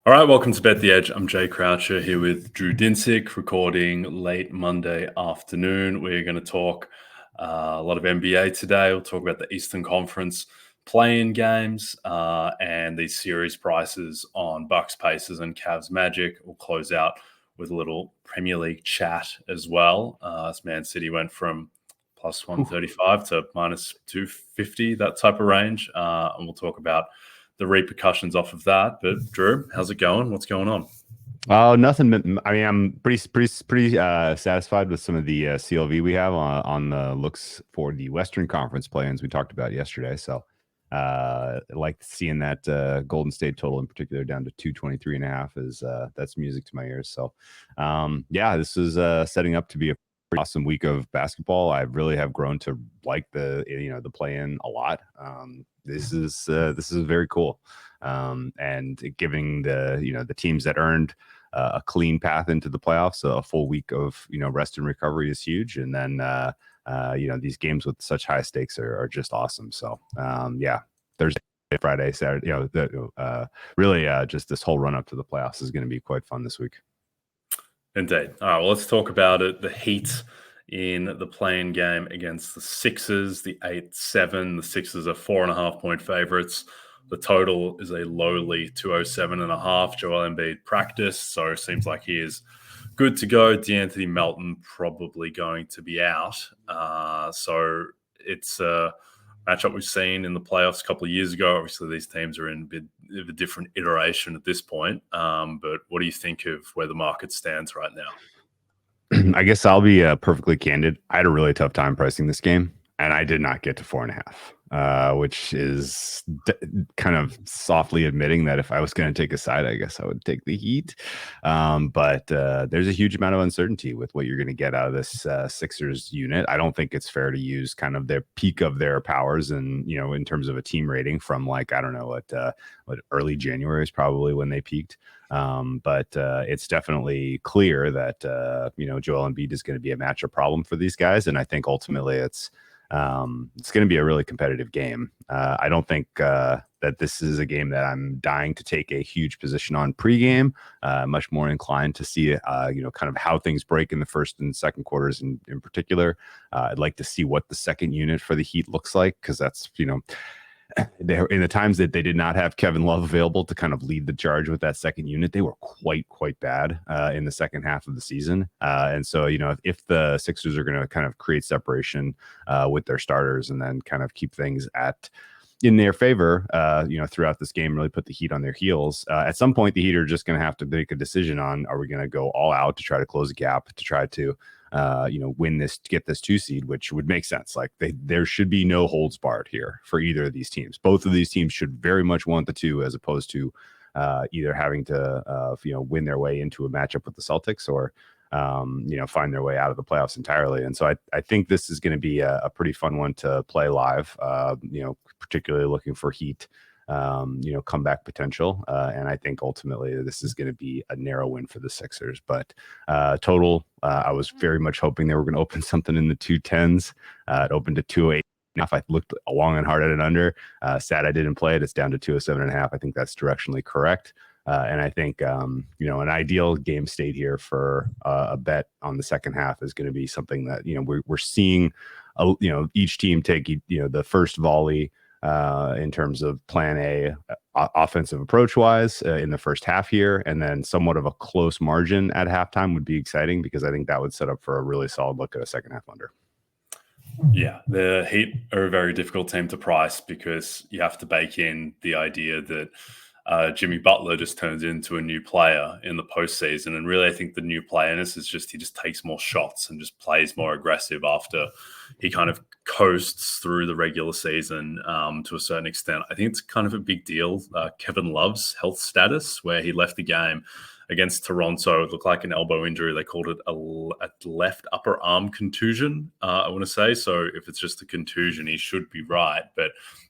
All right, welcome to Bet the Edge. I'm Jay Croucher here with Drew Dinsick, recording late Monday afternoon. We're going to talk a lot of NBA today. We'll talk about the Eastern Conference play-in games and these series prices on Bucks Pacers and Cavs Magic. We'll close out with a little Premier League chat as well. As Man City went from plus 135 to minus 250, that type of range. And we'll talk about the repercussions off of that. But Drew, how's it going? What's going on? Oh, nothing. I mean, I'm pretty satisfied with some of the CLV we have on the looks for the Western Conference play-ins we talked about yesterday. So, like seeing that Golden State total in particular down to 223.5 is that's music to my ears. So, yeah, this is setting up to be a pretty awesome week of basketball. I really have grown to like the play-in a lot. This is very cool, and giving the teams that earned a clean path into the playoffs, a full week of rest and recovery is huge, and then these games with such high stakes are just awesome. So yeah, Thursday, Friday, Saturday, really just this whole run up to the playoffs is going to be quite fun this week. Indeed. All right, well, let's talk about it. The Heat in the play-in game against the Sixers, the 8-7. The Sixers are 4.5-point favorites. The total is a lowly 207.5. Joel Embiid practiced, so it seems like he is good to go. DeAnthony Melton probably going to be out. So it's a matchup we've seen in the playoffs a couple of years ago. Obviously, these teams are in a bit of a different iteration at this point. But what do you think of where the market stands right now? I guess I'll be perfectly candid. I had a really tough time pricing this game, and I did not get to 4.5, which is kind of softly admitting that if I was going to take a side, I guess I would take the Heat. But there's a huge amount of uncertainty with what you're going to get out of this Sixers unit. I don't think it's fair to use kind of their peak of their powers and, in terms of a team rating from like, I don't know, what early January is probably when they peaked. But it's definitely clear that, Joel Embiid is going to be a matchup problem for these guys. And I think ultimately it's going to be a really competitive game. I don't think that this is a game that I'm dying to take a huge position on pregame. Much more inclined to see, kind of how things break in the first and second quarters in particular. I'd like to see what the second unit for the Heat looks like, because that's, in the times that they did not have Kevin Love available to kind of lead the charge with that second unit, they were quite bad in the second half of the season. And so, if the Sixers are going to kind of create separation with their starters and then kind of keep things in their favor, throughout this game, really put the Heat on their heels. At some point, the Heat are just going to have to make a decision on, are we going to go all out to try to close a gap, to try to win this, to get this 2 seed, which would make sense. Like there should be no holds barred here for either of these teams. Both of these teams should very much want the 2, as opposed to either having to win their way into a matchup with the Celtics or find their way out of the playoffs entirely. And so I think this is going to be a pretty fun one to play live. Particularly looking for Heat comeback potential. And I think ultimately this is going to be a narrow win for the Sixers. But total, I was very much hoping they were going to open something in the 210s. It opened to 208. I looked long and hard at it under. Sad I didn't play it. It's down to 207.5. I think that's directionally correct. And I think, an ideal game state here for a bet on the second half is going to be something that, we're seeing, each team take, the first volley in terms of plan A offensive approach wise in the first half here, and then somewhat of a close margin at halftime would be exciting, because I think that would set up for a really solid look at a second half under. Yeah, the Heat are a very difficult team to price, because you have to bake in the idea that Jimmy Butler just turns into a new player in the postseason. And really, I think the new playerness is just, he just takes more shots and just plays more aggressive after he kind of coasts through the regular season to a certain extent. I think it's kind of a big deal, Kevin Love's health status, where he left the game against Toronto. It looked like an elbow injury. They called it a left upper arm contusion, I want to say. So if it's just a contusion, he should be right. But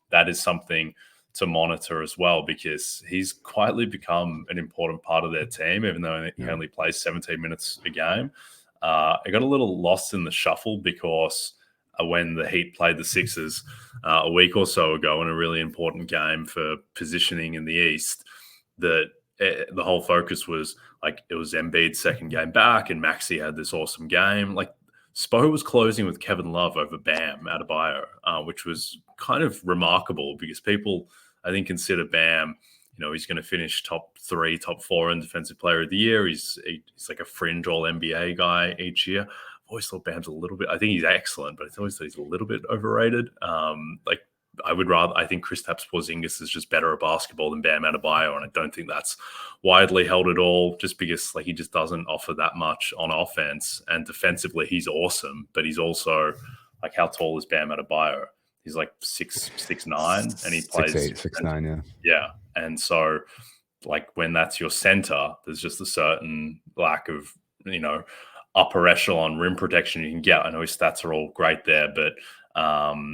that is something to monitor as well, because he's quietly become an important part of their team, even though he only plays 17 minutes a game. I got a little lost in the shuffle, because when the Heat played the Sixers a week or so ago in a really important game for positioning in the East, that the whole focus was like it was Embiid's second game back, and Maxey had this awesome game. Like Spo was closing with Kevin Love over Bam Adebayo, which was kind of remarkable because people, I think, consider Bam. He's going to finish top 3, top 4 in Defensive Player of the Year. He's like a fringe All NBA guy each year. I've always thought Bam's a little bit. I think he's excellent, but I always thought he's a little bit overrated. I think Kristaps Porzingis is just better at basketball than Bam Adebayo, and I don't think that's widely held at all. Just because he just doesn't offer that much on offense, and defensively he's awesome, but he's also how tall is Bam Adebayo? He's like 6'9", and he plays 6'8", 6'9", yeah. Yeah, and so when that's your center, there's just a certain lack of upper echelon rim protection you can get. I know his stats are all great there, but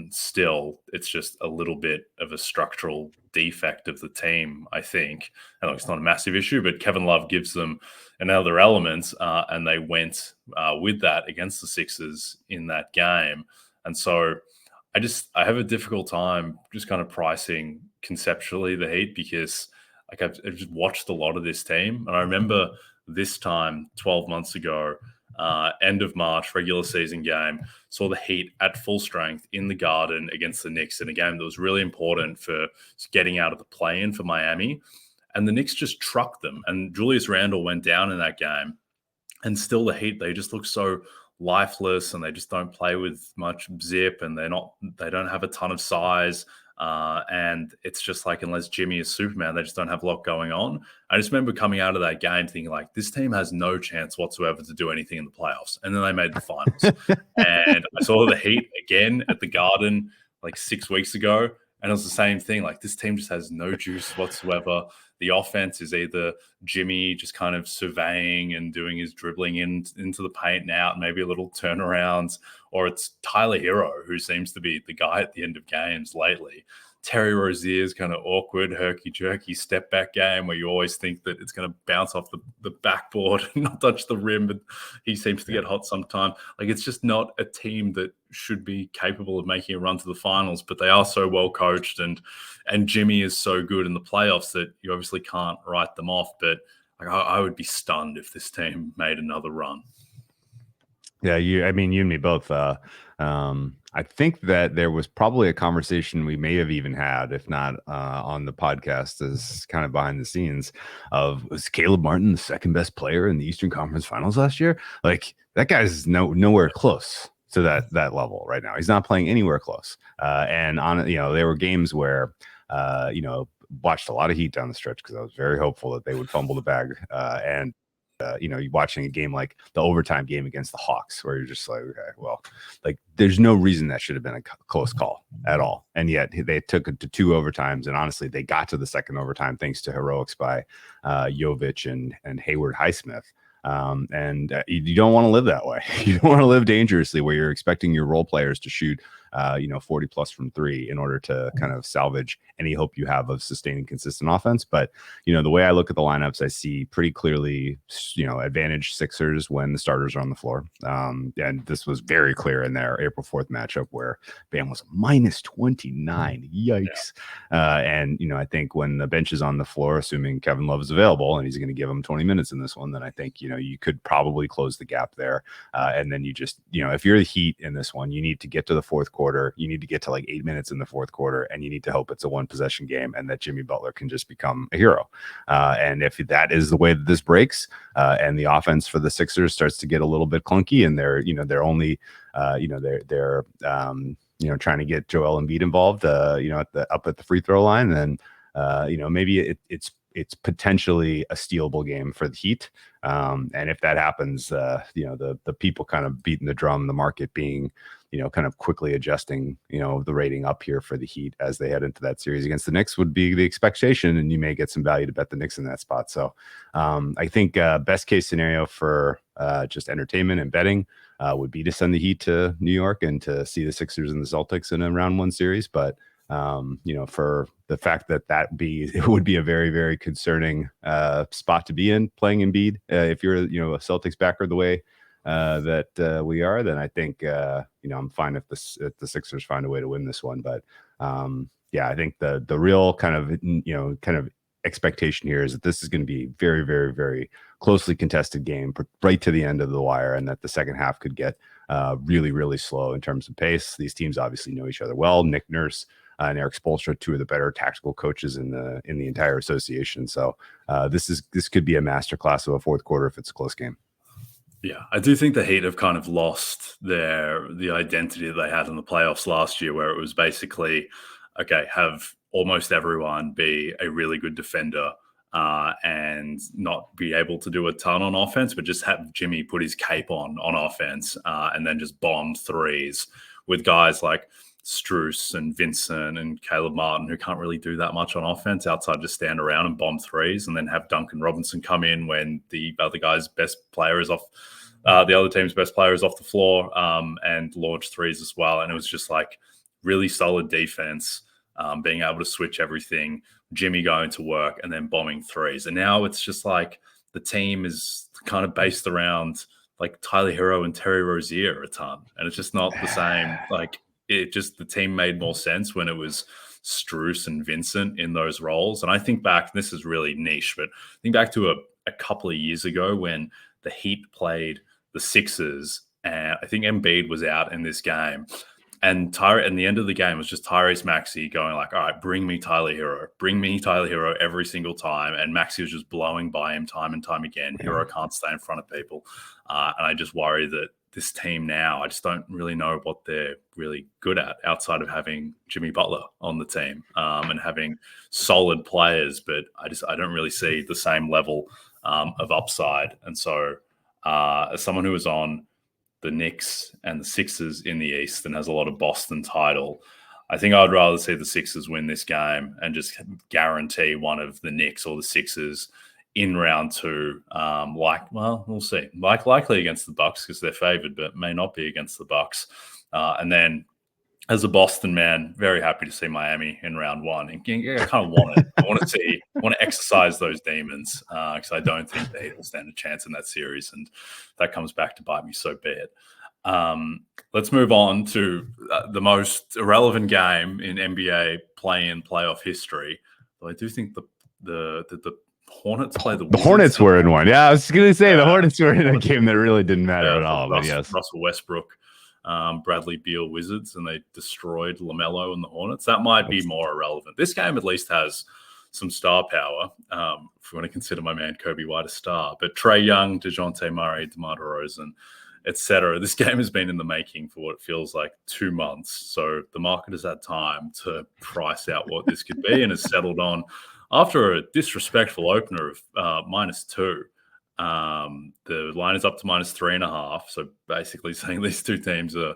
still, it's just a little bit of a structural defect of the team, I think. I know it's not a massive issue, but Kevin Love gives them another element, and they went with that against the Sixers in that game. And so I have a difficult time just kind of pricing conceptually the Heat because I've just watched a lot of this team. And I remember this time 12 months ago, end of March, regular season game, saw the Heat at full strength in the Garden against the Knicks in a game that was really important for getting out of the play-in for Miami. And the Knicks just trucked them. And Julius Randle went down in that game. And still the Heat, they just look so lifeless, and they just don't play with much zip, and they don't have a ton of size. And it's just unless Jimmy is Superman, they just don't have a lot going on. I just remember coming out of that game thinking this team has no chance whatsoever to do anything in the playoffs. And then they made the finals. And I saw the Heat again at the Garden 6 weeks ago. And it was the same thing. This team just has no juice whatsoever. The offense is either Jimmy just kind of surveying and doing his dribbling into the paint and out, maybe a little turnarounds, or it's Tyler Hero, who seems to be the guy at the end of games lately. Terry Rozier's kind of awkward, herky-jerky step-back game where you always think that it's going to bounce off the backboard and not touch the rim, but he seems to get hot sometime. It's just not a team that should be capable of making a run to the finals, but they are so well coached, and Jimmy is so good in the playoffs that you obviously can't write them off. But I would be stunned if this team made another run. Yeah, you and me both. I think that there was probably a conversation we may have even had, if not on the podcast, as kind of behind the scenes, of was Caleb Martin the second best player in the Eastern Conference Finals last year? That guy's nowhere close to that level right now. He's not playing anywhere close. And there were games where watched a lot of Heat down the stretch because I was very hopeful that they would fumble the bag. And you're watching a game like the overtime game against the Hawks, where you're just okay, well, there's no reason that should have been a close call at all. And yet they took it to 2 overtimes. And honestly, they got to the second overtime thanks to heroics by Jovic and Hayward Highsmith. You don't want to live that way. You don't want to live dangerously where you're expecting your role players to shoot 40 plus from 3 in order to kind of salvage any hope you have of sustaining consistent offense. But, the way I look at the lineups, I see pretty clearly, advantage Sixers when the starters are on the floor. And this was very clear in their April 4th matchup where Bam was minus 29. Yikes. Yeah. And I think when the bench is on the floor, assuming Kevin Love is available and he's going to give him 20 minutes in this one, then I think, you could probably close the gap there. And then you just, if you're the Heat in this one, you need to get to the fourth quarter. You need to get to 8 minutes in the fourth quarter, and you need to hope it's a 1-possession game and that Jimmy Butler can just become a hero. And if that is the way that this breaks, and the offense for the Sixers starts to get a little bit clunky, and they're only, they're trying to get Joel Embiid involved, up at the free throw line, then maybe it's potentially a stealable game for the Heat. And if that happens, the people kind of beating the drum, the market being, kind of quickly adjusting, the rating up here for the Heat as they head into that series against the Knicks would be the expectation, and you may get some value to bet the Knicks in that spot. So I think best case scenario for just entertainment and betting would be to send the Heat to New York and to see the Sixers and the Celtics in a round 1 series. But for the fact that it would be a very, very concerning spot to be in playing Embiid. If you're, a Celtics backer the way that we are, then I think, I'm fine if the Sixers find a way to win this one. But I think the real kind of expectation here is that this is going to be very, very, very closely contested game right to the end of the wire, and that the second half could get really, really slow in terms of pace. These teams obviously know each other well. Nick Nurse and Eric Spoelstra, two of the better tactical coaches in the entire association. So this could be a masterclass of a fourth quarter if it's a close game. Yeah, I do think the Heat have kind of lost the identity that they had in the playoffs last year, where it was basically, okay, have almost everyone be a really good defender and not be able to do a ton on offense, but just have Jimmy put his cape on offense and then just bomb threes with guys like Strus and Vincent and Caleb Martin, who can't really do that much on offense outside just stand around and bomb threes, and then have Duncan Robinson come in when the other guy's best player is off, the other team's best player is off the floor, and launch threes as well. And it was just like really solid defense, being able to switch everything, Jimmy going to work and then bombing threes. And now it's just like the team is kind of based around like Tyler Hero and Terry Rozier a ton. And it's just not the same. Like, the team made more sense when it was Strus and Vincent in those roles. And I think back, this is really niche, but think back to a couple of years ago when the Heat played the Sixers, and I think Embiid was out in this game. And the end of the game was just Tyrese Maxey going like, all right, bring me Tyler Hero every single time. And Maxey was just blowing by him time and time again. Hero can't stay in front of people. And I just worry that this team now, I just don't really know what they're really good at outside of having Jimmy Butler on the team and having solid players. But I don't really see the same level of upside. And so as someone who was on the Knicks and the Sixers in the East and has a lot of Boston title, I think I'd rather see the Sixers win this game and just guarantee one of the Knicks or the Sixers in round two. We'll see. Likely against the Bucks because they're favored, but may not be against the Bucks. And then as a Boston man, very happy to see Miami in round one. And I kind of want it. I want to exercise those demons because I don't think the Heat will stand a chance in that series. And that comes back to bite me, so be it. Let's move on to the most irrelevant game in NBA play-in playoff history. But I do think the Hornets play the Hornets were in one. Yeah, I was going to say the Hornets were in a game that really didn't matter at all. But yes, Russell Westbrook, Bradley Beal Wizards, and they destroyed LaMelo and the Hornets. That might be more irrelevant. This game at least has some star power, if you want to consider my man Kobe White a star. But Trae Young, DeJounte Murray, DeMar DeRozan, etc. This game has been in the making for what it feels like 2 months. So the market has had time to price out what this could be and has settled on, after a disrespectful opener of -2, the line is up to -3.5. So basically saying these two teams are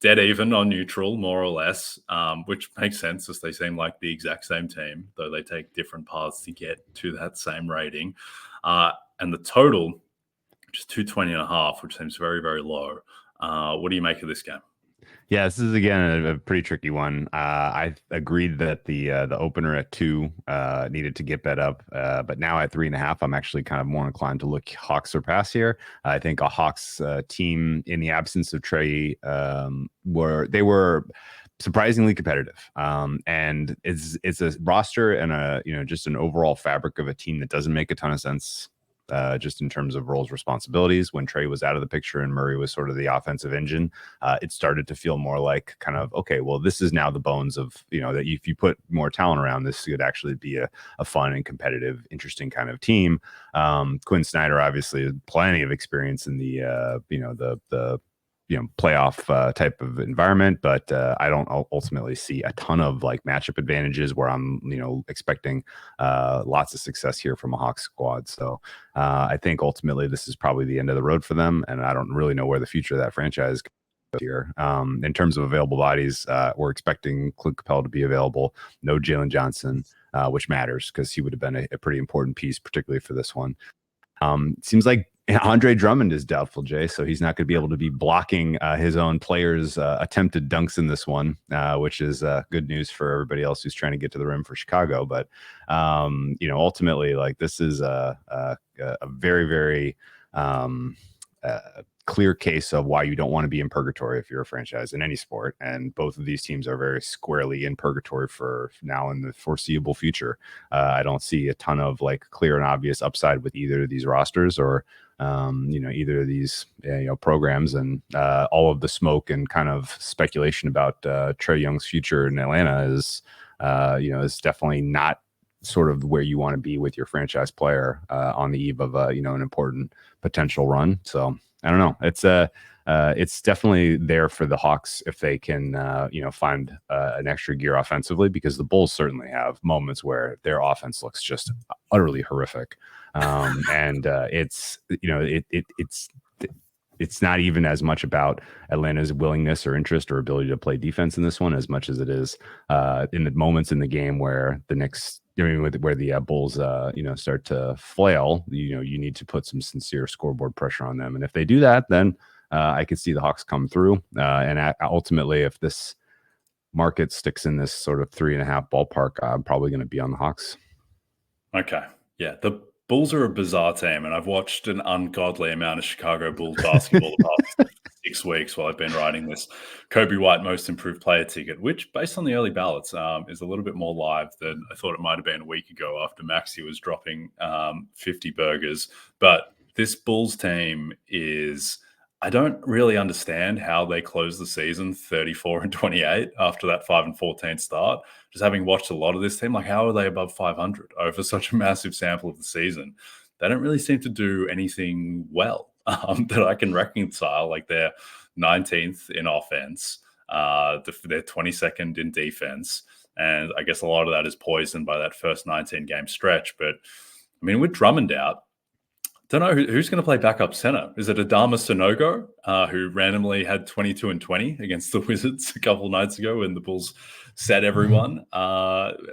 dead even on neutral, more or less, which makes sense as they seem like the exact same team, though they take different paths to get to that same rating. And the total, which is 220.5, which seems very, very low. What do you make of this game? Yeah, this is again a pretty tricky one. I agreed that the opener at 2 needed to get bet up, but now at 3.5, I'm actually kind of more inclined to look Hawks or pass here. I think a Hawks team, in the absence of Trae, were surprisingly competitive, and it's a roster and just an overall fabric of a team that doesn't make a ton of sense. Just in terms of roles, responsibilities. When Trae was out of the picture and Murray was sort of the offensive engine, it started to feel more like kind of, okay, well, this is now the bones of, that if you put more talent around, this could actually be a fun and competitive, interesting kind of team. Quinn Snyder, obviously, plenty of experience in the playoff type of environment, but I don't ultimately see a ton of like matchup advantages where I'm, expecting lots of success here from a Hawks squad. So I think ultimately this is probably the end of the road for them, and I don't really know where the future of that franchise goes here. In terms of available bodies, we're expecting Clint Capella to be available. No Jalen Johnson, which matters because he would have been a pretty important piece, particularly for this one. It seems like Andre Drummond is doubtful, Jay, so he's not going to be able to be blocking his own players' attempted dunks in this one, which is good news for everybody else who's trying to get to the rim for Chicago. But ultimately, like, this is a very, very clear case of why you don't want to be in purgatory if you're a franchise in any sport. And both of these teams are very squarely in purgatory for now in the foreseeable future. I don't see a ton of like clear and obvious upside with either of these rosters or either of these programs, and all of the smoke and kind of speculation about Trae Young's future in Atlanta is definitely not sort of where you want to be with your franchise player on the eve of an important potential run. So I don't know. It's definitely there for the Hawks if they can find an extra gear offensively, because the Bulls certainly have moments where their offense looks just utterly horrific. And it's not even as much about Atlanta's willingness or interest or ability to play defense in this one as much as it is in the moments in the game where the Knicks, where the Bulls, start to flail. You need to put some sincere scoreboard pressure on them, and if they do that, then I could see the Hawks come through. And ultimately, if this market sticks in this sort of 3.5 ballpark, I'm probably going to be on the Hawks. Okay, yeah, the Bulls are a bizarre team, and I've watched an ungodly amount of Chicago Bulls basketball the past 6 weeks while I've been writing this Kobe White Most Improved Player ticket, which, based on the early ballots, is a little bit more live than I thought it might have been a week ago after Maxey was dropping 50 burgers. But this Bulls team is... I don't really understand how they closed the season 34-28 after that 5-14 start. Just having watched a lot of this team, like, how are they above 500 over such a massive sample of the season? They don't really seem to do anything well that I can reconcile. Like, they're 19th in offense, they're 22nd in defense, and I guess a lot of that is poisoned by that first 19-game stretch. But I mean, with Drummond out, don't know who's going to play backup center. Is it Adama Sanogo, who randomly had 22 and 20 against the Wizards a couple of nights ago when the Bulls set everyone?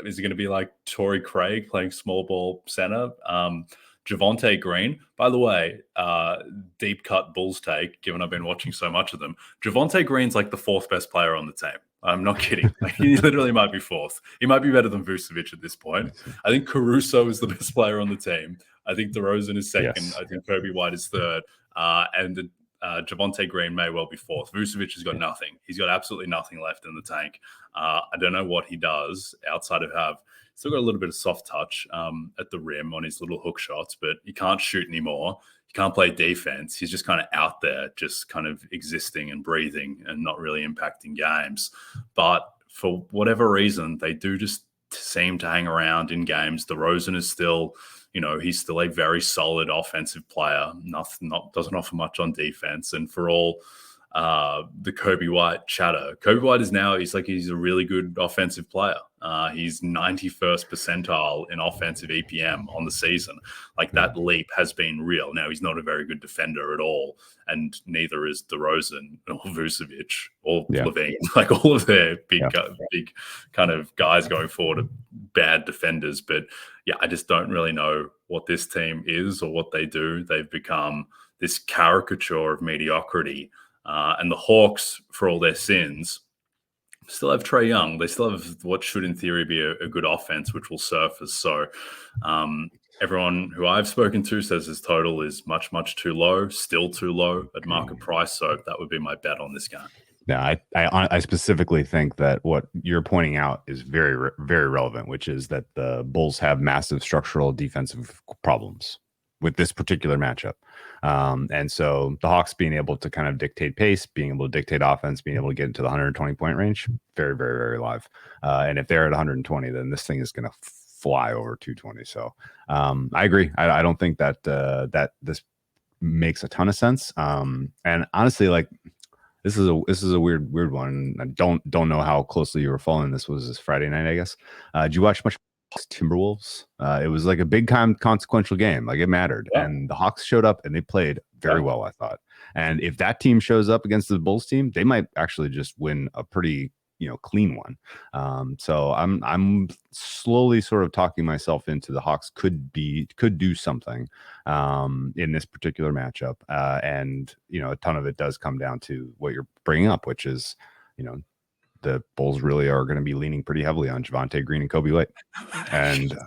Is it going to be like Torrey Craig playing small ball center? Javonte Green, by the way, deep cut Bulls take, given I've been watching so much of them. Javonte Green's like the 4th best player on the team. I'm not kidding. Like, he literally might be 4th. He might be better than Vucevic at this point. I think Caruso is the best player on the team. I think DeRozan is 2nd. Yes. I think Kobe White is 3rd. And Javonte Green may well be 4th. Vucevic has got nothing. He's got absolutely nothing left in the tank. I don't know what he does outside of still got a little bit of soft touch at the rim on his little hook shots, but he can't shoot anymore. He can't play defense. He's just kind of out there, just kind of existing and breathing and not really impacting games. But for whatever reason, they do just seem to hang around in games. DeRozan is still... he's still a very solid offensive player. Doesn't offer much on defense. And for all the Kobe White chatter, Kobe White is now, he's a really good offensive player. He's 91st percentile in offensive EPM on the season. Like, that leap has been real. Now, he's not a very good defender at all, and neither is DeRozan or Vucevic or Levine. Like, all of their big kind of guys going forward are bad defenders. But yeah, I just don't really know what this team is or what they do. They've become this caricature of mediocrity. And the Hawks, for all their sins, still have Trae Young. They still have what should, in theory, be a good offense, which will surface. So everyone who I've spoken to says his total is much, much too low, still too low at market price. So that would be my bet on this game. Yeah, I specifically think that what you're pointing out is very, very relevant, which is that the Bulls have massive structural defensive problems with this particular matchup. And so the Hawks being able to kind of dictate pace, being able to dictate offense, being able to get into the 120-point range, very, very, very live. And if they're at 120, then this thing is going to fly over 220. So I agree. I don't think that that this makes a ton of sense. And honestly, like, this is a weird one. I don't know how closely you were following this. Was this Friday night, I guess? Did you watch much Timberwolves? It was like a big time consequential game. Like, it mattered. Yeah. And the Hawks showed up and they played very well, I thought. And if that team shows up against the Bulls team, they might actually just win a pretty, clean one. So I'm slowly sort of talking myself into the Hawks could do something in this particular matchup. And, a ton of it does come down to what you're bringing up, which is, the Bulls really are going to be leaning pretty heavily on Javonte Green and Kobe White. And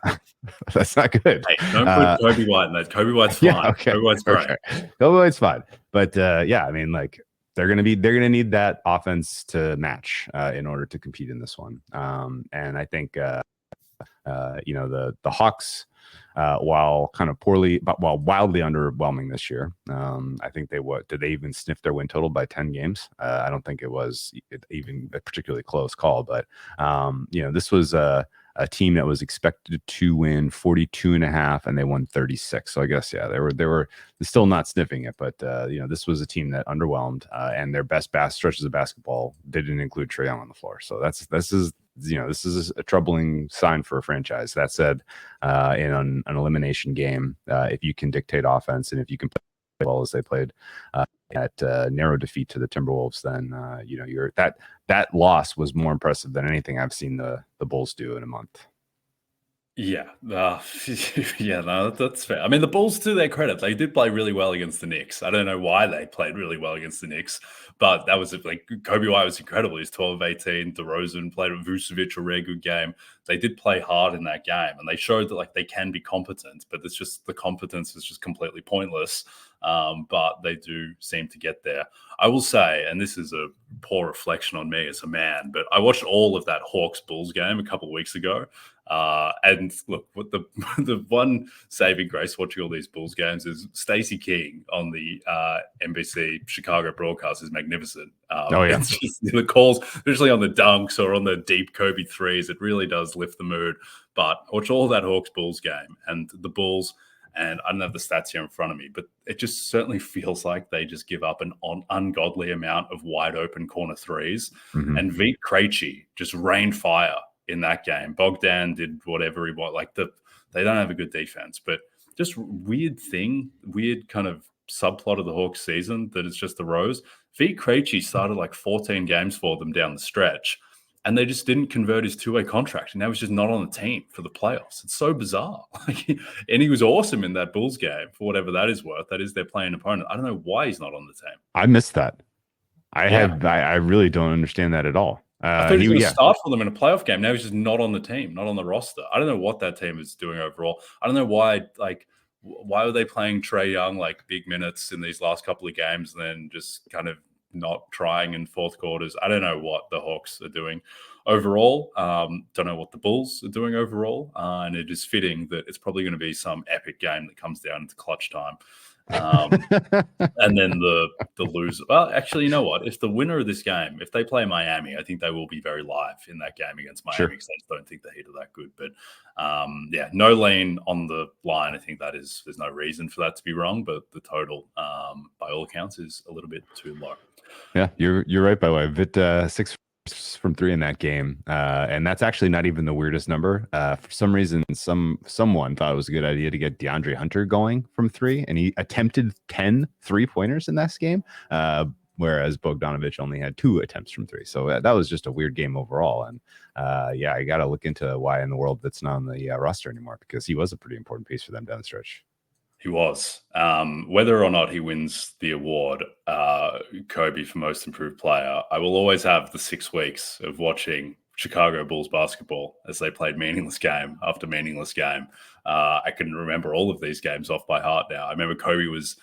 that's not good. Hey, don't put Kobe White in that. Kobe White's fine. Yeah, okay. Kobe White's great. Okay. Kobe White's fine. But yeah, I mean, like they're gonna need that offense to match in order to compete in this one. And I think the Hawks, while kind of while wildly underwhelming this year, I think did they even sniff their win total by 10 games? I don't think it was even a particularly close call, but this was a team that was expected to win 42.5 and they won 36. So I guess, yeah, they were still not sniffing it, but this was a team that underwhelmed and their best stretches of basketball didn't include Trae Young on the floor. So this is a troubling sign for a franchise. That said, in an elimination game, if you can dictate offense and if you can play as well as they played at narrow defeat to the Timberwolves, then that loss was more impressive than anything I've seen the Bulls do in a month. Yeah, yeah, no, that's fair. I mean, the Bulls, to their credit, they did play really well against the Knicks. I don't know why they played really well against the Knicks, but that was like Kobe White was incredible. He's 12 of 18. DeRozan played with Vucevic, a really good game. They did play hard in that game, and they showed that like they can be competent, but it's just the competence is just completely pointless. But they do seem to get there. I will say, and this is a poor reflection on me as a man, but I watched all of that Hawks Bulls game a couple of weeks ago. And look, what the one saving grace watching all these Bulls games is Stacey King on the NBC Chicago broadcast is magnificent. It's just the calls, especially on the dunks or on the deep Kobe threes, it really does lift the mood. But watch all that Hawks Bulls game and the Bulls. And I don't have the stats here in front of me, but it just certainly feels like they just give up an ungodly amount of wide open corner threes. Mm-hmm. And Vit Krejci just rained fire in that game. Bogdan did whatever he wanted. Like they don't have a good defense, but just weird kind of subplot of the Hawks season that is just the Rose. Vit Krejci started like 14 games for them down the stretch, and they just didn't convert his two-way contract, and now he's just not on the team for the playoffs. It's so bizarre. And he was awesome in that Bulls game for whatever that is worth. That is their playing opponent. I don't know why he's not on the team. I missed that. I really don't understand that at all. I thought he was going to start for them in a playoff game. Now he's just not on the team, not on the roster. I don't know what that team is doing overall. I don't know why were they playing Trae Young like big minutes in these last couple of games and then just kind of not trying in fourth quarters. I don't know what the Hawks are doing overall. Don't know what the Bulls are doing overall. And it is fitting that it's probably going to be some epic game that comes down to clutch time. And then the loser. Well, actually, you know what? If the winner of this game, if they play Miami, I think they will be very live in that game against Miami because I just don't think the Heat are that good. But no lean on the line. I think there's no reason for that to be wrong. But the total, by all accounts, is a little bit too low. Yeah, you're right. By the way, Vit 6 from 3 in that game, and that's actually not even the weirdest number. For some reason, someone thought it was a good idea to get DeAndre Hunter going from 3, and he attempted 10 3-pointers in this game, whereas Bogdanovic only had 2 attempts from 3. So that was just a weird game overall. And I got to look into why in the world that's not on the roster anymore, because he was a pretty important piece for them down the stretch. He was. Whether or not he wins the award, Kobe for most improved player, I will always have the 6 weeks of watching Chicago Bulls basketball as they played meaningless game after meaningless game. I can remember all of these games off by heart now. I remember Kobe was,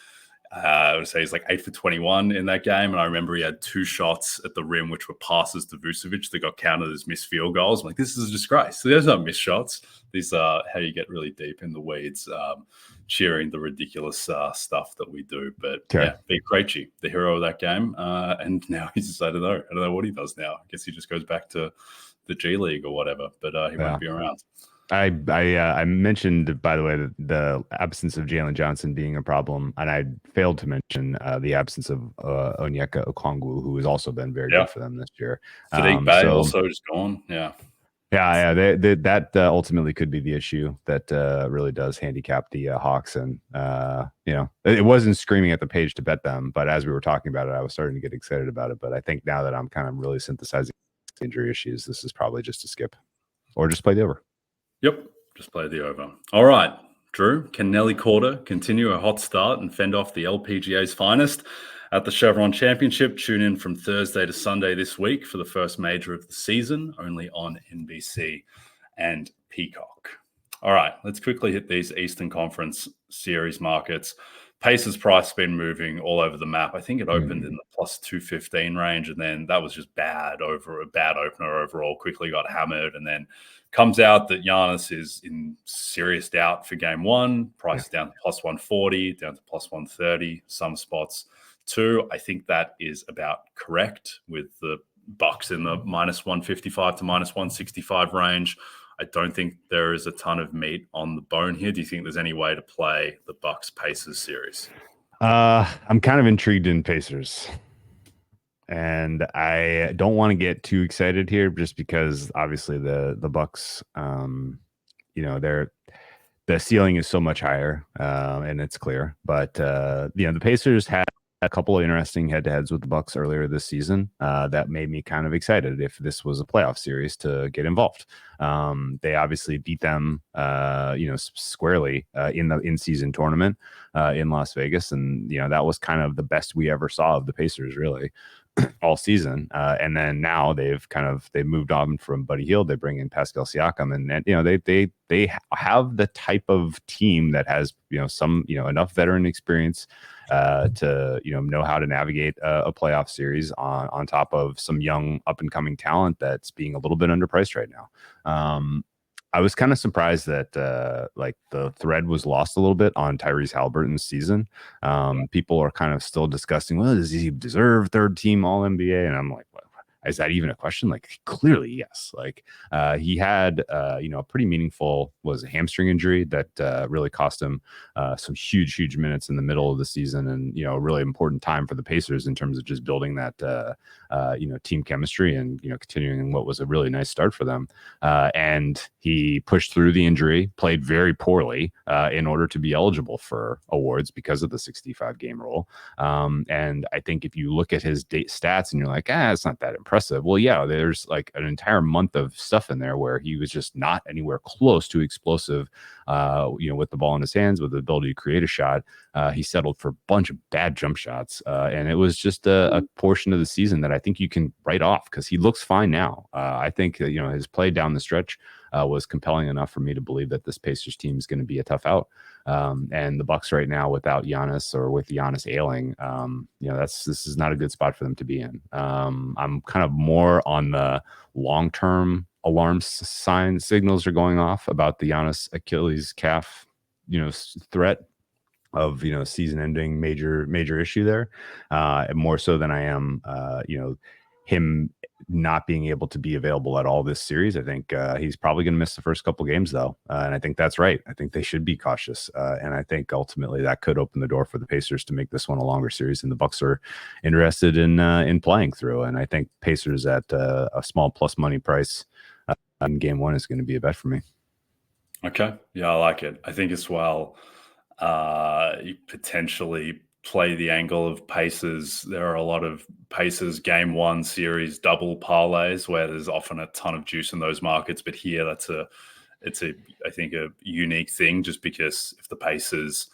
I would say he's like 8 for 21 in that game. And I remember he had 2 shots at the rim, which were passes to Vucevic that got counted as missed field goals. I'm like, this is a disgrace. So there's no missed shots. These are how you get really deep in the weeds, cheering the ridiculous stuff that we do. But Vit Krejci, the hero of that game. And now he's just, I don't know what he does now. I guess he just goes back to the G League or whatever, but he won't be around. I mentioned, by the way, the absence of Jalen Johnson being a problem, and I failed to mention the absence of Onyeka Okongwu, who has also been very good for them this year. Sadiq Bey also just gone. That ultimately could be the issue that really does handicap the Hawks. And it wasn't screaming at the page to bet them, but as we were talking about it, I was starting to get excited about it. But I think now that I'm kind of really synthesizing injury issues, this is probably just a skip or just play the over. Yep, just play the over. All right, Drew, can Nelly Korda continue a hot start and fend off the LPGA's finest at the Chevron Championship? Tune in from Thursday to Sunday this week for the first major of the season, only on NBC and Peacock. All right, let's quickly hit these Eastern Conference series markets. Pacers price has been moving all over the map. I think it opened in the plus 215 range, and then that was just bad opener overall. Quickly got hammered, and then comes out that Giannis is in serious doubt for game one. Price down to plus 140, down to plus 130, some spots too. I think that is about correct, with the Bucks in the minus 155 to minus 165 range. I don't think there is a ton of meat on the bone here. Do you think there's any way to play the Bucks Pacers series? I'm kind of intrigued in Pacers, and I don't want to get too excited here, just because obviously the Bucks, the ceiling is so much higher, and it's clear. But the Pacers had a couple of interesting head-to-heads with the Bucks earlier this season that made me kind of excited if this was a playoff series to get involved. They obviously beat them, squarely in the in-season tournament in Las Vegas, and that was kind of the best we ever saw of the Pacers, really. All season, and then now they've moved on from Buddy Hield. They bring in Pascal Siakam, and they have the type of team that has some enough veteran experience to know how to navigate a playoff series on top of some young up and coming talent that's being a little bit underpriced right now. I was kind of surprised that the thread was lost a little bit on Tyrese Halliburton's season. People are kind of still discussing, well, does he deserve third team All NBA? And I'm like, what? Is that even a question? Like, clearly, yes. Like, he had, a pretty meaningful hamstring injury that really cost him some huge minutes in the middle of the season, and a really important time for the Pacers in terms of just building that team chemistry and continuing what was a really nice start for them. And he pushed through the injury, played very poorly in order to be eligible for awards because of the 65 game rule. And I think if you look at his stats and you're like, it's not that impressive. Well, yeah, there's like an entire month of stuff in there where he was just not anywhere close to explosive, with the ball in his hands, with the ability to create a shot. He settled for a bunch of bad jump shots. And it was just a portion of the season that I think you can write off because he looks fine now. I think his play down the stretch was compelling enough for me to believe that this Pacers team is going to be a tough out. And the Bucks right now, without Giannis or with Giannis ailing, this is not a good spot for them to be in. I'm kind of more on the long-term alarm signals are going off about the Giannis Achilles calf, threat of season-ending major issue there, more so than I am him not being able to be available at all this series. I think he's probably going to miss the first couple games though, and I think that's right. I think they should be cautious, and I think ultimately that could open the door for the Pacers to make this one a longer series, and the Bucks are interested in playing through. And I think Pacers at a small plus money price in game one is going to be a bet for me. Okay, yeah, I like it. I think as well, you potentially play the angle of Pacers. There are a lot of Pacers game one series double parlays where there's often a ton of juice in those markets. But here, I think a unique thing, just because if the Pacers,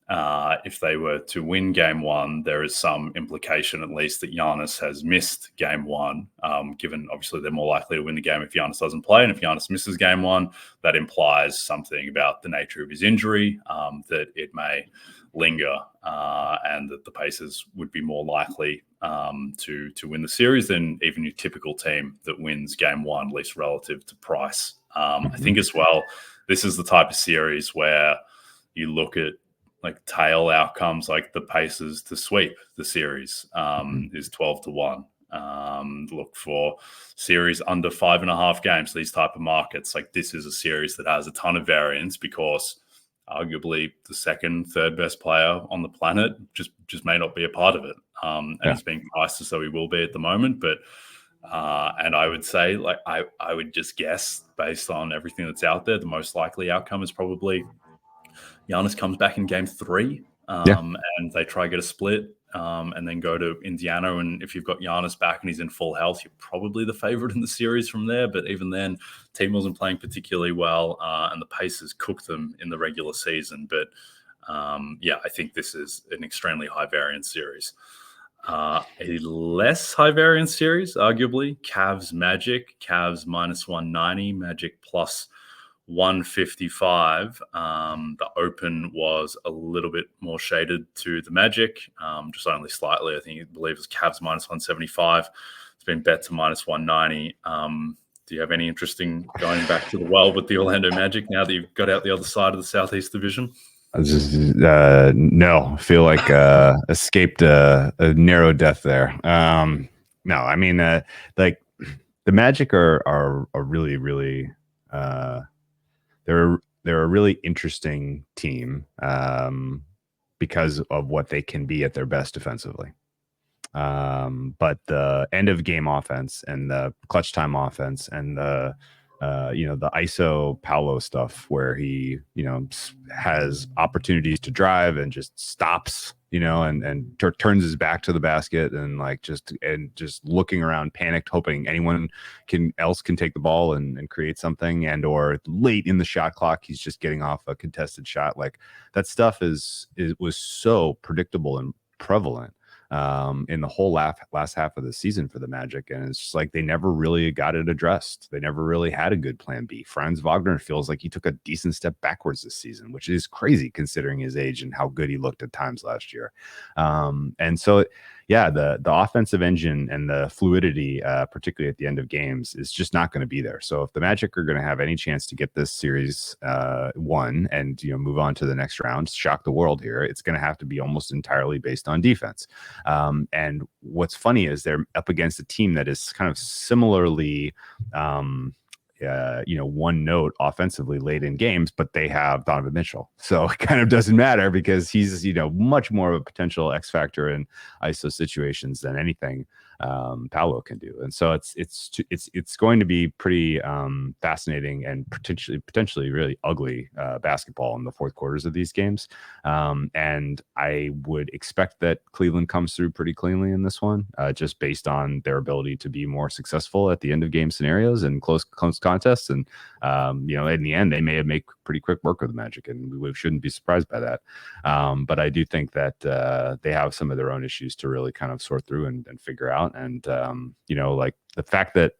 if they were to win game one, there is some implication at least that Giannis has missed game one, given obviously they're more likely to win the game if Giannis doesn't play. And if Giannis misses game one, that implies something about the nature of his injury, that it may linger, and that the Pacers would be more likely to win the series than even your typical team that wins game one, at least relative to price. I think as well, this is the type of series where you look at like tail outcomes, like the Pacers to sweep the series is 12-1. Look for series under 5.5 games. These type of markets, like this is a series that has a ton of variance because arguably the second, third best player on the planet just may not be a part of it. And he's being priced as though he will be at the moment. But and I would say, like, I would just guess based on everything that's out there, the most likely outcome is probably Giannis comes back in game 3, and they try to get a split, and then go to Indiana. And if you've got Giannis back and he's in full health, you're probably the favorite in the series from there. But even then, team wasn't playing particularly well, and the Pacers cooked them in the regular season. But I think this is an extremely high variance series. A less high variance series, arguably, Cavs-Magic. Cavs minus 190, Magic plus 155. The open was a little bit more shaded to the Magic, just only slightly. I believe it was Cavs minus 175. It's been bet to minus 190. Do you have any interest in going back to the well with the Orlando Magic now that you've got out the other side of the Southeast Division? No, I feel like escaped a narrow death there. No, I mean, like the Magic are really, really they're a really interesting team because of what they can be at their best defensively. But the end of game offense and the clutch time offense and the the ISO Paolo stuff where he, has opportunities to drive and just stops, and turns his back to the basket and just looking around panicked, hoping anyone can take the ball and create something, and or late in the shot clock, he's just getting off a contested shot. Like that stuff was so predictable and prevalent in the whole last half of the season for the Magic. And it's just like they never really got it addressed. They never really had a good plan B. Franz Wagner feels like he took a decent step backwards this season, which is crazy considering his age and how good he looked at times last year. And so, yeah, the offensive engine and the fluidity, particularly at the end of games, is just not going to be there. So if the Magic are going to have any chance to get this series won and move on to the next round, shock the world here, it's going to have to be almost entirely based on defense. And what's funny is they're up against a team that is kind of similarly one note offensively late in games, but they have Donovan Mitchell. So it kind of doesn't matter because he's, much more of a potential X factor in ISO situations than anything Paolo can do. And so it's going to be pretty fascinating and potentially really ugly basketball in the fourth quarters of these games. And I would expect that Cleveland comes through pretty cleanly in this one, just based on their ability to be more successful at the end of game scenarios and close contests. And, in the end, they may have made pretty quick work of the Magic, and we shouldn't be surprised by that. But I do think that they have some of their own issues to really kind of sort through and figure out. And, like the fact that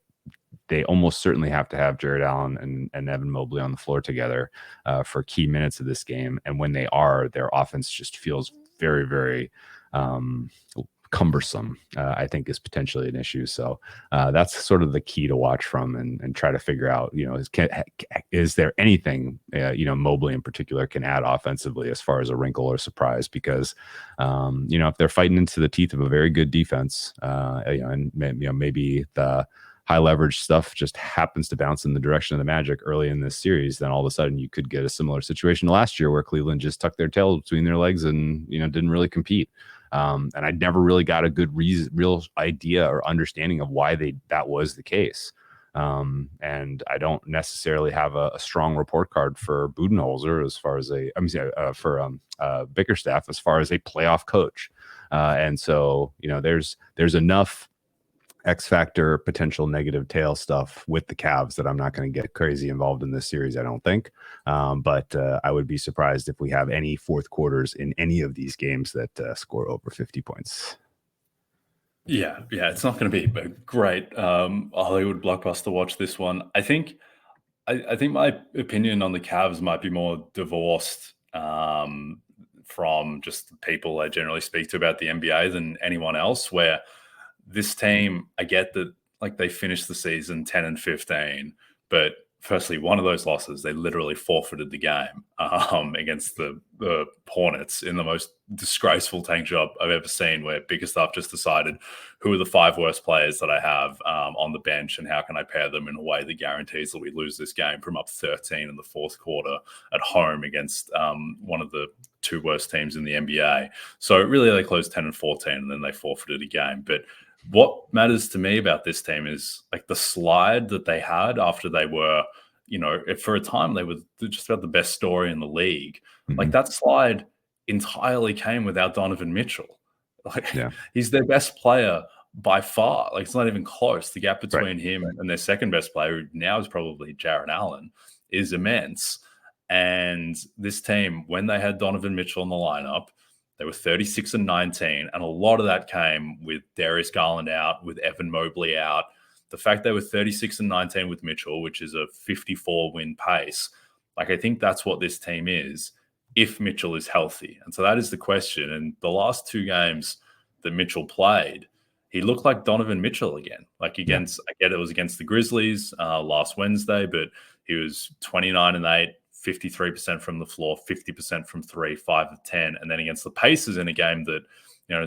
they almost certainly have to have Jared Allen and Evan Mobley on the floor together for key minutes of this game. And when they are, their offense just feels very, very cumbersome, I think is potentially an issue. So that's sort of the key to watch from and try to figure out, is there anything, Mobley in particular can add offensively as far as a wrinkle or surprise? Because, if they're fighting into the teeth of a very good defense, and maybe the high leverage stuff just happens to bounce in the direction of the Magic early in this series, then all of a sudden you could get a similar situation to last year where Cleveland just tucked their tail between their legs and, didn't really compete. And I never really got a good real idea or understanding of why that was the case. And I don't necessarily have a strong report card for Budenholzer as far as Bickerstaff as far as a playoff coach. And so, there's enough X factor potential negative tail stuff with the Cavs that I'm not going to get crazy involved in this series, I don't think. But I would be surprised if we have any fourth quarters in any of these games that score over 50 points. Yeah, it's not going to be a great Hollywood blockbuster watch, this one. I think my opinion on the Cavs might be more divorced from just the people I generally speak to about the NBA than anyone else, where this team, I get that they finished the season 10-15, but firstly, one of those losses, they literally forfeited the game against the Hornets in the most disgraceful tank job I've ever seen, where Bickerstaff just decided who are the 5 worst players that I have on the bench and how can I pair them in a way that guarantees that we lose this game from up 13 in the fourth quarter at home against one of the 2 worst teams in the NBA. So really they closed 10-14 and then they forfeited a game. But what matters to me about this team is the slide that they had after they were, for a time they were just about the best story in the league. Mm-hmm. That slide entirely came without Donovan Mitchell. He's their best player by far. It's not even close. The gap between him and their second best player, who now is probably Jared Allen, is immense. And this team, when they had Donovan Mitchell in the lineup, they were 36-19, and a lot of that came with Darius Garland out, with Evan Mobley out. the fact they were 36-19 with Mitchell, which is a 54 win pace, like I think that's what this team is if Mitchell is healthy. And so that is the question. And the last two games that Mitchell played, he looked like Donovan Mitchell again. Like against, I get it was against the Grizzlies last Wednesday, but he was 29-8, 53% from the floor, 50% from three, 5 of 10. And then against the Pacers in a game that,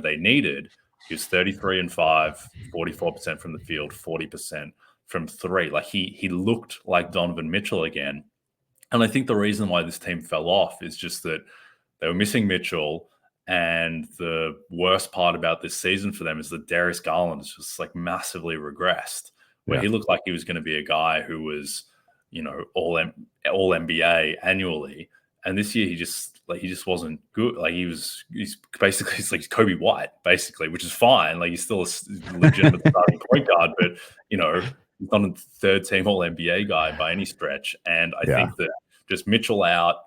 they needed, he was 33-5, 44% from the field, 40% from three. Like he looked like Donovan Mitchell again. And I think the reason why this team fell off is just that they were missing Mitchell. And the worst part about this season for them is that Darius Garland has just like massively regressed, where he looked like he was going to be a guy who was, all NBA annually. And this year he just wasn't good. Like he's basically, it's like Kobe White, basically, which is fine. Like he's still a legitimate starting point guard, but he's not a third team all NBA guy by any stretch. And I think that just Mitchell out,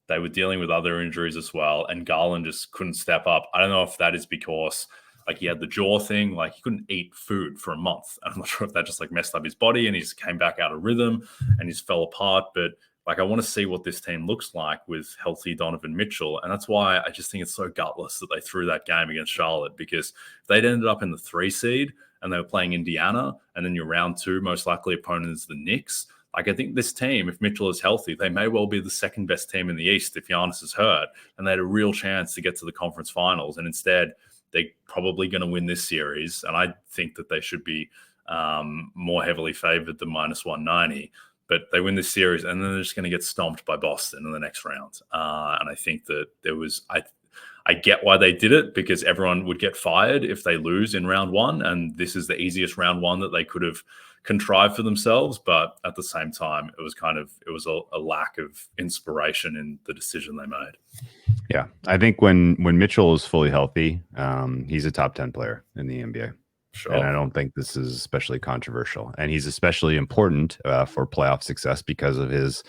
they were dealing with other injuries as well, and Garland just couldn't step up. I don't know if that is because like he had the jaw thing, like he couldn't eat food for a month. I'm not sure if that just like messed up his body and he just came back out of rhythm and he's fell apart. But like I want to see what this team looks like with healthy Donovan Mitchell. And that's why I just think it's so gutless that they threw that game against Charlotte, because if they'd ended up in the 3 seed and they were playing Indiana and then your round 2 most likely opponent is the Knicks, like I think this team, if Mitchell is healthy, they may well be the second best team in the East if Giannis is hurt, and they had a real chance to get to the conference finals. And instead, they're probably going to win this series. And I think that they should be more heavily favored than -190. But they win this series, and then they're just going to get stomped by Boston in the next round. And I think that I get why they did it, because everyone would get fired if they lose in round 1. And this is the easiest round 1 that they could have contrived for themselves. But at the same time, it was a lack of inspiration in the decision they made. Yeah. I think when Mitchell is fully healthy, he's a top 10 player in the NBA. Sure. And I don't think this is especially controversial. And he's especially important for playoff success because of his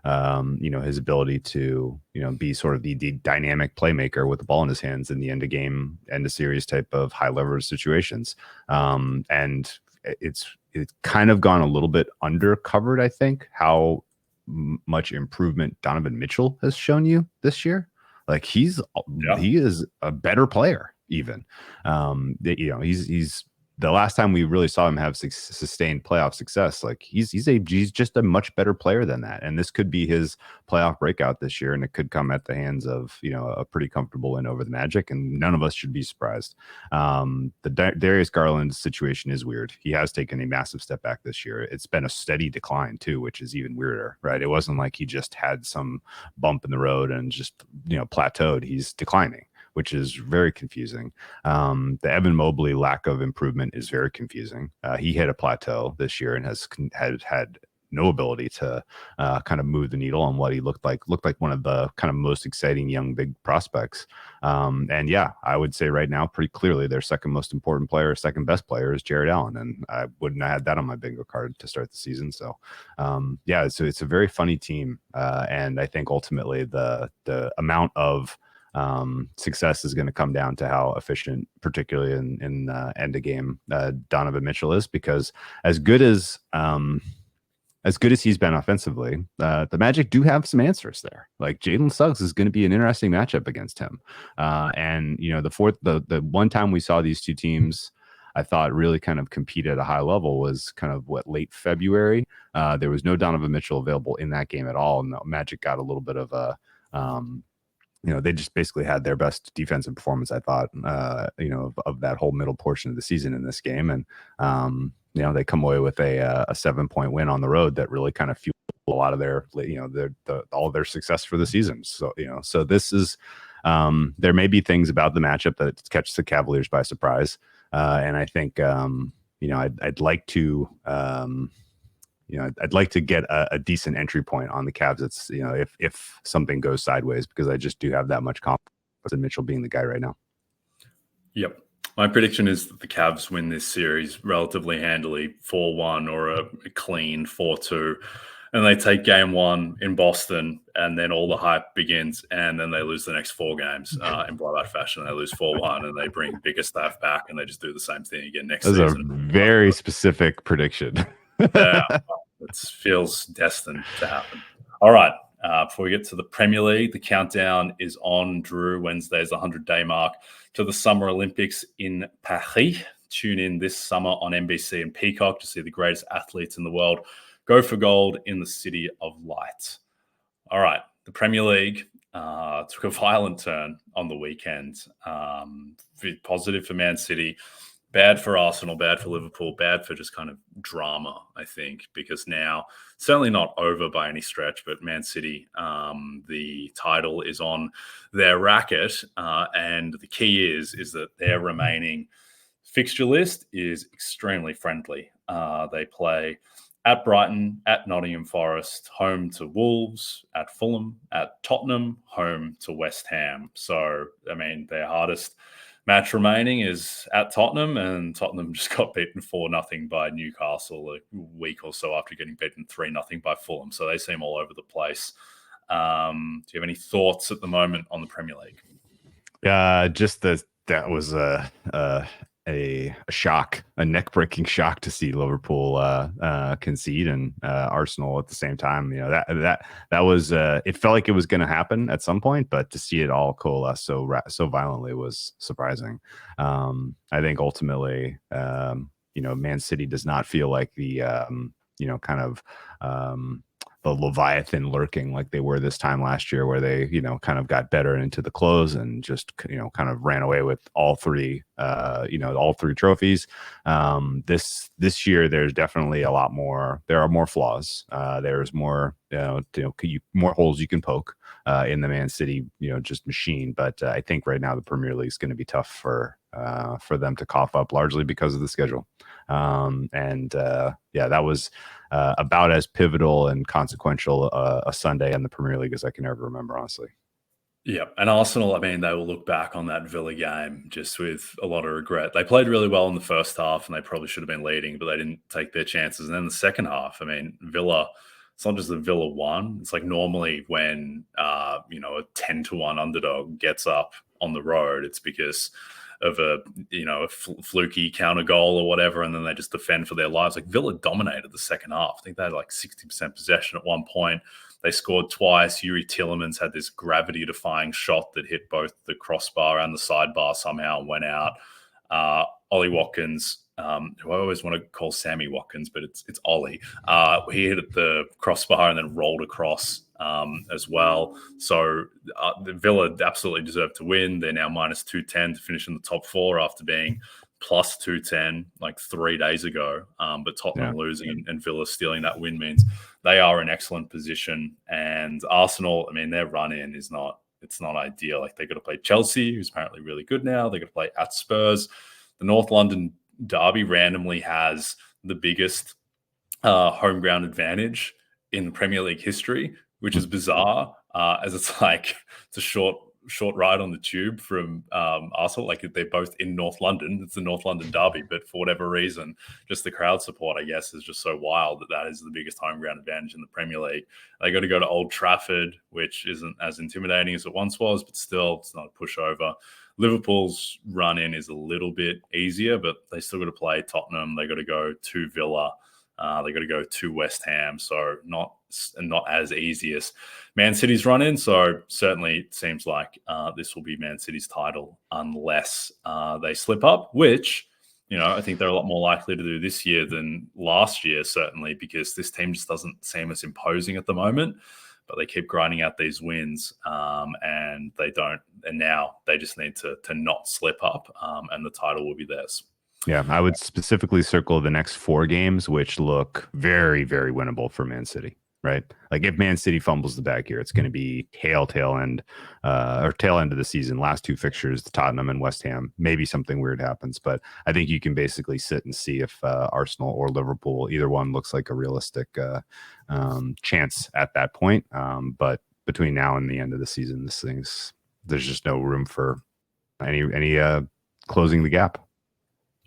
his ability to, be sort of the dynamic playmaker with the ball in his hands in the end of game, end of series type of high leverage situations. And it's kind of gone a little bit undercovered, I think, how much improvement Donovan Mitchell has shown you this year. Like he is a better player even. He's the last time we really saw him have sustained playoff success, like he's just a much better player than that. And this could be his playoff breakout this year, and it could come at the hands of a pretty comfortable win over the Magic, and none of us should be surprised. The Darius Garland situation is weird. He has taken a massive step back this year. It's been a steady decline too, which is even weirder, right? It wasn't like he just had some bump in the road and just plateaued. He's declining, which is very confusing. The Evan Mobley lack of improvement is very confusing. He hit a plateau this year and has had no ability to kind of move the needle on what he looked like one of the kind of most exciting young big prospects. And yeah, I would say right now, pretty clearly, their second most important player, second best player is Jared Allen. And I wouldn't have had that on my bingo card to start the season. So it's a very funny team. And I think ultimately the amount of success is going to come down to how efficient, particularly in end of game, Donovan Mitchell is, because as good as he's been offensively, the Magic do have some answers there. Like Jalen Suggs is going to be an interesting matchup against him. And the one time we saw these two teams, I thought really kind of compete at a high level was kind of late February. There was no Donovan Mitchell available in that game at all, and the Magic got a little bit of a they just basically had their best defensive performance, I thought, of that whole middle portion of the season in this game. And, they come away with a 7-point win on the road that really kind of fueled a lot of their, all their success for the season. So, so this is, there may be things about the matchup that catch the Cavaliers by surprise. And I think, I'd like to, I'd like to get a decent entry point on the Cavs. It's, if something goes sideways, because I just do have that much confidence in Mitchell being the guy right now. Yep. My prediction is that the Cavs win this series relatively handily, 4-1 or a clean 4-2. and they take game one in Boston, and then all the hype begins, and then they lose the next 4 games in blowout fashion. They lose 4-1, and they bring Bickerstaff back, and they just do the same thing again next That's season. a very specific prediction. Yeah, it feels destined to happen. All right. Before we get to the Premier League, the countdown is on. Drew, Wednesday's the 100-day mark to the Summer Olympics in Paris. Tune in this summer on NBC and Peacock to see the greatest athletes in the world go for gold in the City of Light. All right. The Premier League took a violent turn on the weekend. Positive for Man City. Bad for Arsenal, bad for Liverpool, bad for just kind of drama, I think, because now, certainly not over by any stretch, but Man City, the title is on their racket. And the key is that their remaining fixture list is extremely friendly. They play at Brighton, at Nottingham Forest, home to Wolves, at Fulham, at Tottenham, home to West Ham. So, I mean, their hardest match remaining is at Tottenham, and Tottenham just got beaten 4-0 by Newcastle a week or so after getting beaten 3-0 by Fulham. So they seem all over the place. Do you have any thoughts at the moment on the Premier League? Just that was a shock, a neck-breaking shock to see Liverpool concede and Arsenal at the same time. You know, that was it felt like it was going to happen at some point, but to see it all coalesce so violently was surprising. I think ultimately, Man City does not feel like the kind of the Leviathan lurking like they were this time last year, where they, kind of got better into the close and just, kind of ran away with all three trophies. This year, there's definitely a lot more. There are more flaws. There's more, more holes you can poke in the Man City, just machine. But I think right now the Premier League is going to be tough for them to cough up, largely because of the schedule. That was about as pivotal and consequential a Sunday in the Premier League as I can ever remember, honestly. Yeah, and Arsenal, I mean, they will look back on that Villa game just with a lot of regret. They played really well in the first half, and they probably should have been leading, but they didn't take their chances. And then the second half, I mean, Villa, it's not just the Villa won. It's like normally when, a 10-1 underdog gets up on the road, it's because of a fluky counter goal or whatever, and then they just defend for their lives. Like Villa dominated the second half. I think they had like 60% possession at one point. They scored twice. Yuri Tillemans had this gravity-defying shot that hit both the crossbar and the sidebar somehow and went out. Ollie Watkins, who I always want to call Sammy Watkins, but it's Ollie. He hit the crossbar and then rolled across as well. So the Villa absolutely deserved to win. They're now minus 210 to finish in the top 4 after being plus 210 like 3 days ago. But Tottenham losing and Villa stealing that win means they are in excellent position. And Arsenal, I mean, their run-in is not ideal. Like they got to play Chelsea, who's apparently really good now. They got to play at Spurs. The North London derby randomly has the biggest home ground advantage in Premier League history, which is bizarre, as it's a short ride on the tube from Arsenal. Like they're both in North London. It's the North London derby, but for whatever reason, just the crowd support, I guess, is just so wild that is the biggest home ground advantage in the Premier League. They got to go to Old Trafford, which isn't as intimidating as it once was, but still, it's not a pushover. Liverpool's run-in is a little bit easier, but they still got to play Tottenham. They got to go to Villa. They got to go to West Ham, so not as easy as Man City's run-in. So certainly it seems like this will be Man City's title unless they slip up, which, I think they're a lot more likely to do this year than last year, certainly, because this team just doesn't seem as imposing at the moment. But they keep grinding out these wins, and they don't. And now they just need to not slip up, and the title will be theirs. Yeah, I would specifically circle the next 4 games, which look very, very winnable for Man City, right? Like if Man City fumbles the bag here, it's going to be tail end of the season. Last 2 fixtures, the Tottenham and West Ham. Maybe something weird happens, but I think you can basically sit and see if Arsenal or Liverpool, either one looks like a realistic chance at that point. But between now and the end of the season, there's just no room for any closing the gap.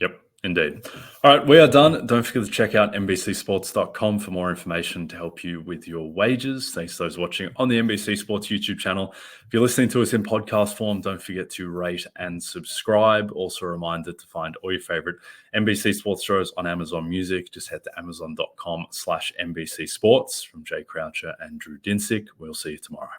Yep. Indeed. All right, we are done. Don't forget to check out NBCSports.com for more information to help you with your wagers. Thanks to those watching on the NBC Sports YouTube channel. If you're listening to us in podcast form, don't forget to rate and subscribe. Also a reminder to find all your favorite NBC Sports shows on Amazon Music. Just head to amazon.com/NBC Sports. From Jay Croucher and Drew Dinsick. We'll see you tomorrow.